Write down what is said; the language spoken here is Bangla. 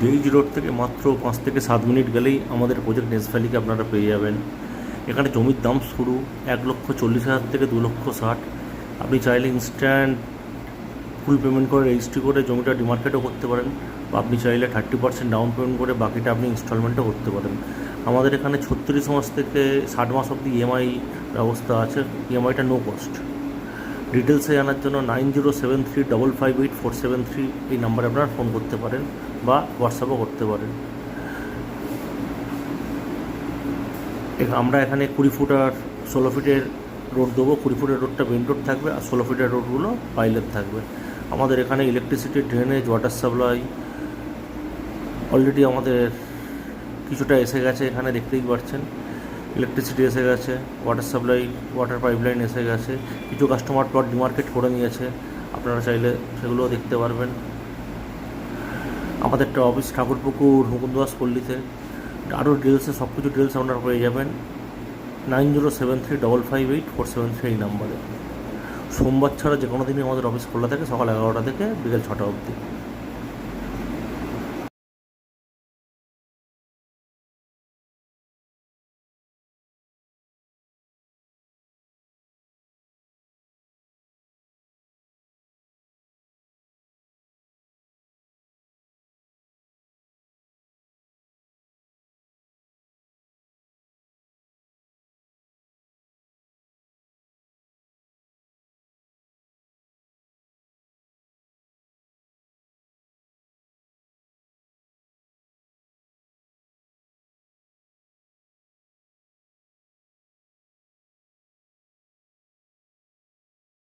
বেইজ রোড থেকে মাত্র 5 থেকে 7 মিনিট গেলেই আমাদের প্রজেক্ট নেস ভ্যালিকে আপনারা পেয়ে যাবেন। এখানে জমির দাম শুরু 1,40,000 থেকে 2,60,000। আপনি চাইলে ইনস্ট্যান্ট ফুল পেমেন্ট করে রেজিস্ট্রি করে জমিটা ডিমার্কেটও করতে পারেন, বা আপনি চাইলে 30% ডাউন পেমেন্ট করে বাকিটা আপনি ইনস্টলমেন্টও করতে পারেন। আমাদের এখানে 36 মাস থেকে 60 মাস অবধি ইএমআই ব্যবস্থা আছে। ইএমআইটা নো কস্ট। ডিটেলসে জানার জন্য 9073558473 এই নাম্বারে আপনারা ফোন করতে পারেন বা হোয়াটসঅ্যাপও করতে পারেন। আমরা এখানে 20 ফুট আর 16 ফিটের রোড দেবো। 20 ফুটের রোডটা মেন রোড থাকবে আর 16 ফিটের রোডগুলো পাইলেট থাকবে। আমাদের এখানে electricity, drainage, water supply already আমাদের কিছুটা এসে গেছে। এখানে দেখতেই পাচ্ছেন ইলেকট্রিসিটি এসে গেছে, ওয়াটার সাপ্লাই, ওয়াটার পাইপলাইন এসে গেছে। কিছু কাস্টমার প্লট ডিমার্কেট করে নিয়েছে, আপনারা চাইলে সেগুলোও দেখতে পারবেন। আমাদের একটা অফিস ঠাকুরপুকুর মুকুন্দদাস পল্লীতে। আরও ডিটেলসে সব কিছু ডিটেলস আপনারা পেয়ে যাবেন 9073558473 এই নাম্বারে। সোমবার ছাড়া যে কোনো দিনই আমাদের অফিস খোলা থাকে সকাল 11টা থেকে বিকেল 6টা অবধি।